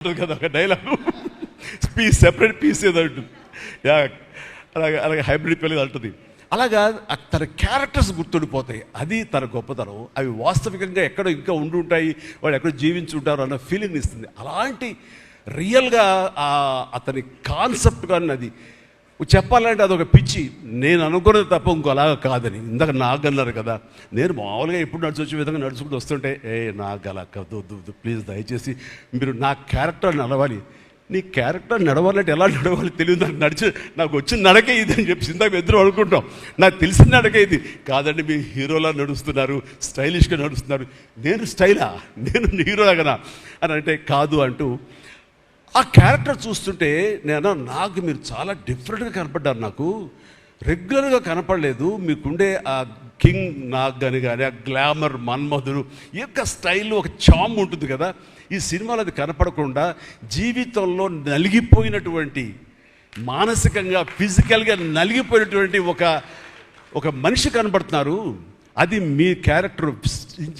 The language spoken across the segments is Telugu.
కదా ఒక డైలాగ్ పీస్ సెపరేట్ పీస్ ఏదో ఉంటుంది. అలాగే అలాగే హైబ్రిడ్ పిల్లలు అంటుంది. అలాగా తన క్యారెక్టర్స్ గుర్తుండిపోతాయి. అది తన గొప్పతనం. అవి వాస్తవికంగా ఎక్కడో ఇంకా ఉండి ఉంటాయి, వాళ్ళు ఎక్కడో జీవించి ఉంటారు అన్న ఫీలింగ్ ఇస్తుంది. అలాంటి రియల్గా అతని కాన్సెప్ట్ కానీ అది చెప్పాలంటే అదొక పిచ్చి. నేను అనుకున్నది తప్ప ఇంకోలాగా కాదని. ఇందాక నాకు అన్నారు కదా, నేను మామూలుగా ఎప్పుడు నడిచి వచ్చే విధంగా నడుచుకుంటూ వస్తుంటే నాకు అలా వద్దు ప్లీజ్ దయచేసి మీరు నా క్యారెక్టర్ నడవాలి. నీ క్యారెక్టర్ నడవాలంటే ఎలా నడవాలి తెలియదు. నాకు వచ్చిన నడకే ఇది అని చెప్పి ఇందాక ఇద్దరు అనుకుంటాం. నాకు తెలిసిన నడకే ఇది కాదండి. మీరు హీరోలా నడుస్తున్నారు, స్టైలిష్గా నడుస్తున్నారు. నేను స్టైలా, నేను హీరోలాగనా అని అంటే కాదు అంటూ ఆ క్యారెక్టర్ చూస్తుంటే నాకు మీరు చాలా డిఫరెంట్గా కనపడ్డారు. నాకు రెగ్యులర్గా కనపడలేదు. మీకుండే ఆ కింగ్ నాగ్ అని కానీ ఆ గ్లామర్ మన్మధుడు యొక్క స్టైల్లో ఒక చామ్ ఉంటుంది కదా, ఈ సినిమాలో అది కనపడకుండా జీవితంలో నలిగిపోయినటువంటి, మానసికంగా ఫిజికల్గా నలిగిపోయినటువంటి ఒక మనిషి కనపడుతున్నారు. అది మీ క్యారెక్టర్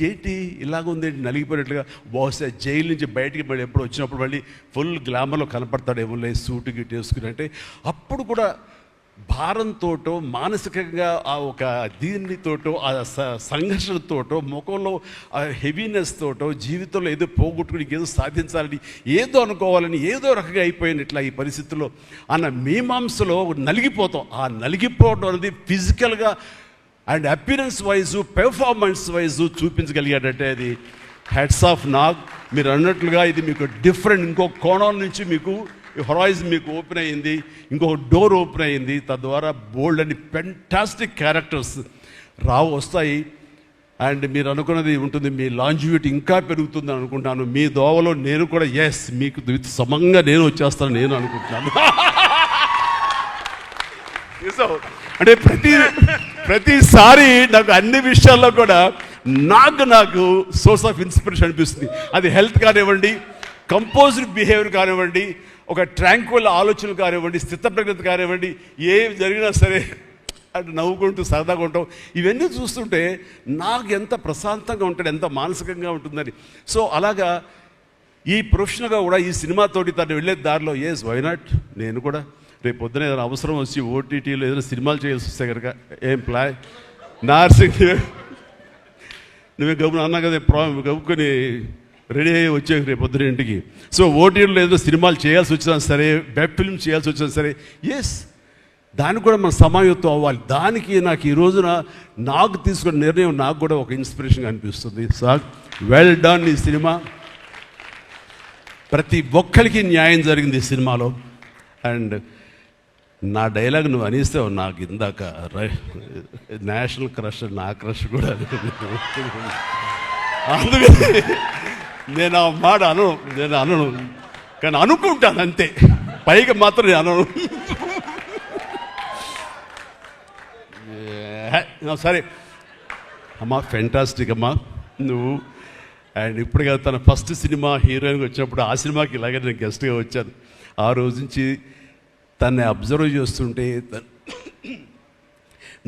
ఏంటి ఇలాగుంది నలిగిపోయినట్లుగా. బహుశా జైలు నుంచి బయటికి మళ్ళీ ఎప్పుడు వచ్చినప్పుడు మళ్ళీ ఫుల్ గ్లామర్లో కనపడతాడేమో సూటు గిట్టు వేసుకుని. అంటే అప్పుడు కూడా భారంతోటో మానసికంగా ఆ ఒక దీనితోటో ఆ సంఘర్షణతోటో ముఖంలో ఆ హెవీనెస్ తోటో జీవితంలో ఏదో పోగొట్టుకుని ఏదో సాధించాలని ఏదో అనుకోవాలని ఏదో రకంగా అయిపోయింది ఇట్లా ఈ పరిస్థితుల్లో అన్న మీమాంసలో నలిగిపోతాం. ఆ నలిగిపోవడం అనేది ఫిజికల్గా and appearance wise performance wise చూపించగలిగాడంటే అది హెడ్స్ ఆఫ్ నాగ్. మీరు అన్నట్లుగా ఇది మీకు డిఫరెంట్, ఇంకో కోణం నుంచి మీకు హొరైజన్ మీకు ఓపెన్ అయ్యింది, ఇంకొక డోర్ ఓపెన్ అయ్యింది. తద్వారా బోల్డ్ అని ఫెంటాస్టిక్ క్యారెక్టర్స్ వస్తాయి. అండ్ మీరు అనుకున్నది ఉంటుంది, మీ లాంజివిటీ ఇంకా పెరుగుతుందని అనుకుంటాను. మీ దోవలో నేను కూడా మీకు సమంగా నేను వచ్చేస్తాను నేను అనుకుంటున్నాను. అంటే ప్రతిసారి నాకు అన్ని విషయాల్లో కూడా నాకు సోర్స్ ఆఫ్ ఇన్స్పిరేషన్ అనిపిస్తుంది. అది హెల్త్ కానివ్వండి, కంపోజ్డ్ బిహేవియర్ కానివ్వండి, ఒక ట్రాంక్విల్ ఆలోచనలు కానివ్వండి, స్థితప్రజ్ఞత కానివ్వండి, ఏం జరిగినా సరే అంటే నవ్వుకుంటూ సరదాగా ఉంటాం. ఇవన్నీ చూస్తుంటే నాకు ఎంత ప్రశాంతంగా ఉంటుంది, ఎంత మానసికంగా ఉంటుందని. సో అలాగా ఈ ప్రొఫెషనల్గా కూడా ఈ సినిమాతోటి తను వెళ్ళే దారిలో వై నాట్ నేను కూడా రేపు పొద్దున ఏదైనా అవసరం వచ్చి ఓటీటీలో ఏదైనా సినిమాలు చేయాల్సి వస్తే కనుక ఏం ప్లాన్ నార్సింగ్ నువ్వే గబుని అన్నా కదా గబుకొని రెడీ అయ్యి వచ్చే రేపు పొద్దున ఇంటికి. సో ఓటీటీలో ఏదైనా సినిమాలు చేయాల్సి వచ్చినా సరే, వెబ్ ఫిల్మ్ చేయాల్సి వచ్చినా సరే దానికి కూడా మనం సమాయత్తం అవ్వాలి. దానికి నాకు ఈ రోజున నాకు తీసుకున్న నిర్ణయం నాకు కూడా ఒక ఇన్స్పిరేషన్గా అనిపిస్తుంది. Sir well done. ఈ సినిమా ప్రతి ఒక్కరికి న్యాయం జరిగింది ఈ సినిమాలో. అండ్ నా డైలాగ్ నువ్వు అనిస్తే నాకు ఇందాక నేషనల్ క్రష్, నా క్రష్ కూడా అందుకని నేను ఆ మాట అనను కానీ అనుకుంటాను అంతే, పైగా మాత్రం నేను అనను. సరే అమ్మా, ఫెంటాస్టిక్ అమ్మా నువ్వు. అండ్ ఇప్పుడు కదా తన ఫస్ట్ సినిమా హీరోయిన్గా వచ్చినప్పుడు ఆ సినిమాకి ఇలాగే నేను గెస్ట్గా వచ్చాను. ఆ రోజు నుంచి తన్ని అబ్జర్వ్ చేస్తుంటే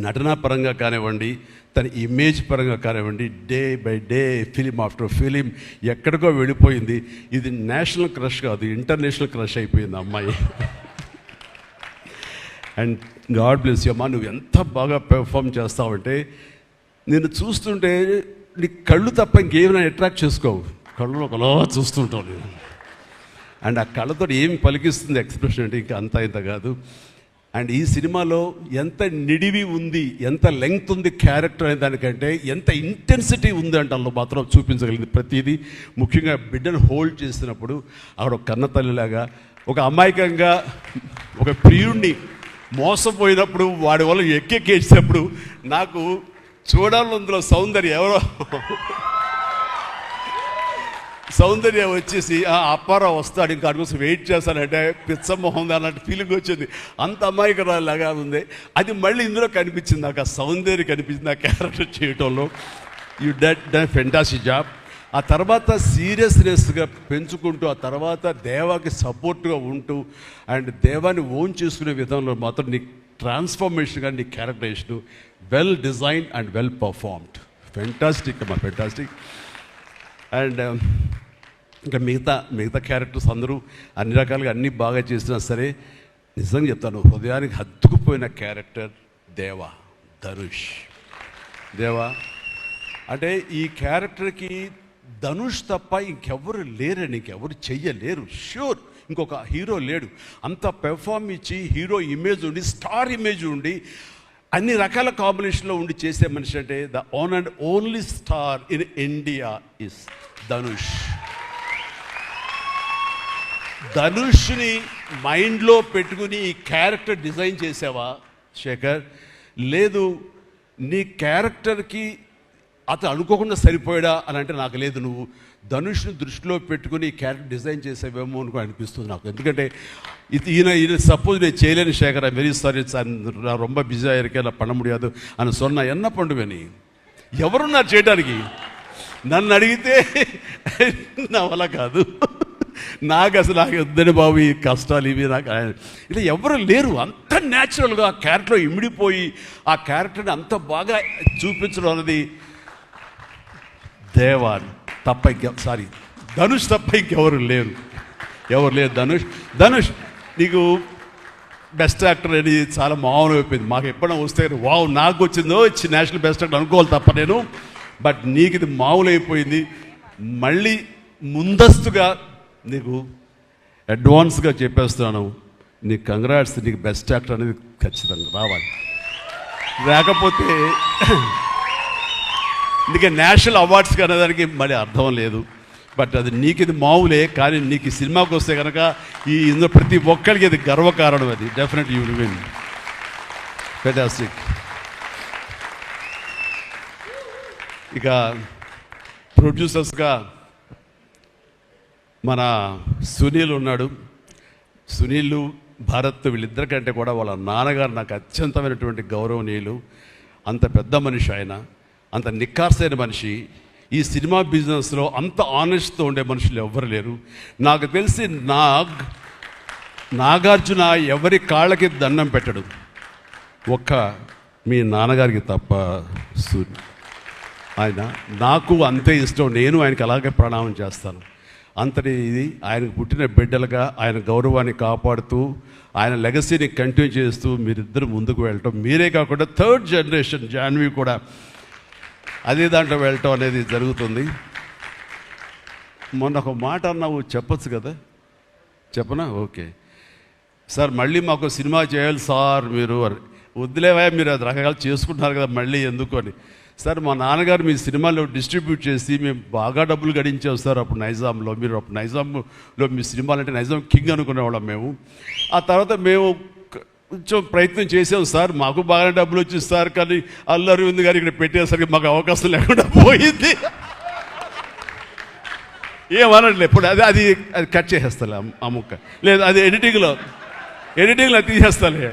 నటనా పరంగా కానివ్వండి, తన ఇమేజ్ పరంగా కానివ్వండి, day by day film after film ఎక్కడికో వెళ్ళిపోయింది. ఇది నేషనల్ క్రష్ కాదు, ఇంటర్నేషనల్ క్రష్ అయిపోయింది అమ్మాయి. అండ్ గాడ్ బ్లెస్ యూ అమ్మా. నువ్వు ఎంత బాగా పెర్ఫామ్ చేస్తావంటే నేను చూస్తుంటే నీ కళ్ళు తప్ప ఇంకేమైనా అట్రాక్ట్ చేసుకోవు, కళ్ళు ఒకలా చూస్తుంటావు నేను. అండ్ ఆ కళ్ళతో ఏమి పలికిస్తుంది ఎక్స్ప్రెషన్ అంటే ఇంకా అంత ఇంత కాదు. అండ్ ఈ సినిమాలో ఎంత నిడివి ఉంది, ఎంత లెంగ్త్ ఉంది క్యారెక్టర్ అనే దానికంటే ఎంత ఇంటెన్సిటీ ఉంది అంటే అందులో మాత్రం చూపించగలిగింది ప్రతిదీ. ముఖ్యంగా బిడ్డను హోల్డ్ చేసినప్పుడు ఆవిడ ఒక కన్నతల్లిలాగా, ఒక అమాయకంగా ఒక ప్రియుడిని మోసపోయినప్పుడు వాడి వల్ల ఎక్కేసినప్పుడు నాకు చూడాలని అందులో సౌందర్య వచ్చేసి అప్పారావు వస్తాడు ఇంకా కోసం వెయిట్ చేస్తానంటే పిచ్చమోహం అన్నట్టు ఫీలింగ్ వచ్చింది. అంత అమాయకురాలాగా ఉంది. అది మళ్ళీ ఇందులో కనిపించింది నాకు, ఆ సౌందర్య కనిపించింది ఆ క్యారెక్టర్ చేయటంలో. You done fantastic job. ఆ తర్వాత సీరియస్నెస్గా పెంచుకుంటూ, ఆ తర్వాత దేవాకి సపోర్ట్గా ఉంటూ అండ్ దేవాన్ని ఓన్ చేసుకునే విధంలో మాత్రం నీ ట్రాన్స్ఫర్మేషన్ కానీ నీ characterization well designed and well performed. Fantastic అమ్మా, ఫెంటాస్టిక్. అండ్ ఇంకా మిగతా క్యారెక్టర్స్ అందరూ అన్ని రకాలుగా అన్నీ బాగా చేసినా సరే, నిజంగా చెప్తాను, హృదయానికి హత్తుకుపోయిన క్యారెక్టర్ ధనుష్. అంటే ఈ క్యారెక్టర్కి ధనుష్ తప్ప ఇంకెవరు లేరని, ఇంకెవరు చెయ్యలేరు. ష్యూర్ ఇంకొక హీరో లేడు. అంత పెర్ఫార్మ్ ఇచ్చి హీరో ఇమేజ్ ఉండి, స్టార్ ఇమేజ్ ఉండి, అన్ని రకాల కాంబినేషన్లో ఉండి చేసే మనిషి అంటే the one and only star in India is Dhanush. ధనుష్ని మైండ్లో పెట్టుకుని ఈ క్యారెక్టర్ డిజైన్ చేసావా శేఖర్? లేదు, నీ క్యారెక్టర్కి అతను అనుకోకుండా సరిపోయాడా అని అంటే నాకు లేదు. నువ్వు ధనుష్ని దృష్టిలో పెట్టుకుని ఈ క్యారెక్టర్ డిజైన్ చేసేవేమో అనుకో అనిపిస్తుంది నాకు. ఎందుకంటే ఈయన సపోజ్ నేను చేయలేని Shekhar, I very sorry sir, నా రొంబ బిజీగా இருக்கேன், நான் பண்ண முடியாது అని சொன்னா என்ன பண்ணுவேని? ఎవరున్నారు చేయడానికి? నన్ను అడిగితే నా వల్ల కాదు, నాకు వద్దని బాబు ఈ కష్టాలు ఇవి నాకు ఇలా ఎవరు లేరు. అంత న్యాచురల్గా ఆ క్యారెక్టర్లో ఇమిడిపోయి ఆ క్యారెక్టర్ని అంత బాగా చూపించడం అన్నది ధనుష్ తప్ప ఇంకెవరు లేరు. ధనుష్ నీకు బెస్ట్ యాక్టర్ అని చాలా మామూలు అయిపోయింది. మాకు ఎప్పుడైనా వస్తే వావ్ నాకు వచ్చిందో నేషనల్ బెస్ట్ యాక్టర్ అనుకోవాలి తప్ప నేను, బట్ నీకు ఇది మామూలు అయిపోయింది. మళ్ళీ ముందస్తుగా నీకు అడ్వాన్స్గా చెప్పేస్తున్నాను, నీకు కంగ్రాట్స్, నీకు బెస్ట్ యాక్టర్ అనేది ఖచ్చితంగా రావాలి. లేకపోతే నీకు నేషనల్ అవార్డ్స్ అనేదానికి మళ్ళీ అర్థం లేదు. బట్ అది నీకు ఇది మామూలే, కానీ నీకు ఈ సినిమాకి వస్తే కనుక ఇందులో ప్రతి ఒక్కరికి ఇది గర్వకారణం. అది definite you will win. Fantastic. ఇక ప్రొడ్యూసర్స్గా మన సునీల్ ఉన్నాడు. సునీల్, భారత్ వీళ్ళిద్దరికంటే కూడా వాళ్ళ నాన్నగారు నాకు అత్యంతమైనటువంటి గౌరవనీయులు. అంత పెద్ద మనిషి ఆయన, అంత నిక్కార్సైన మనిషి. ఈ సినిమా బిజినెస్లో అంత ఆనెస్ట్తో ఉండే మనుషులు ఎవ్వరు లేరు నాకు తెలిసి. నాగార్జున ఎవరి కాళ్ళకి దండం పెట్టడు, ఒక్క మీ నాన్నగారికి తప్ప. ఆయన నాకు అంతే ఇష్టం, నేను ఆయనకి అలాగే ప్రణామం చేస్తాను. అంతటి ఇది ఆయనకు పుట్టిన బిడ్డలుగా ఆయన గౌరవాన్ని కాపాడుతూ ఆయన లెగసీని కంటిన్యూ చేస్తూ మీరిద్దరు ముందుకు వెళ్ళటం, మీరే కాకుండా థర్డ్ జనరేషన్ జాన్వి కూడా అదే దాంట్లో వెళ్ళటం అనేది జరుగుతుంది. మొన్న ఒక మాట అన్నావు, చెప్పచ్చు కదా? చెప్పనా? ఓకే సార్, మళ్ళీ మాకు సినిమా చేయాలి సార్, మీరు వద్దులేవా, మీరు అది రకరకాలు చేసుకుంటున్నారు కదా మళ్ళీ ఎందుకు అని. సార్, మా నాన్నగారు మీ సినిమాలో డిస్ట్రిబ్యూట్ చేసి మేము బాగా డబ్బులు గడించాం సార్ అప్పుడు నైజాంలో. మీరు అప్పుడు నైజాంలో మీ సినిమాలు అంటే నైజాం కింగ్ అనుకునేవాళ్ళం మేము. ఆ తర్వాత మేము కొంచెం ప్రయత్నం చేసాం సార్, మాకు బాగా డబ్బులు వచ్చింది సార్, కానీ అల్లు అరవింద్ గారు ఇక్కడ పెట్టేసరికి మాకు అవకాశం లేకుండా పోయింది. ఏమనట్లే ఇప్పుడు అది కట్ చేసేస్తాలే ఆ ముక్క, లేదు అది ఎడిటింగ్లో తీసేస్తాలే.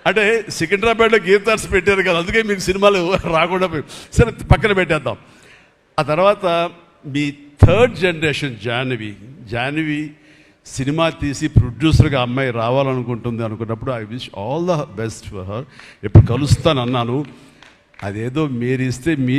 అంటే సికింద్రాబాద్లో గీతార్స్ పెట్టారు కదా, అందుకే మీకు సినిమాలు రాకుండా పోయి, సరే పక్కన పెట్టేద్దాం. ఆ తర్వాత మీ థర్డ్ జనరేషన్ జాహ్నవి సినిమా తీసి ప్రొడ్యూసర్గా అమ్మాయి రావాలనుకుంటుంది అనుకున్నప్పుడు I wish all the best for her. ఎప్పుడు కలుస్తాను అన్నాను, అదేదో మీరు ఇస్తే మీ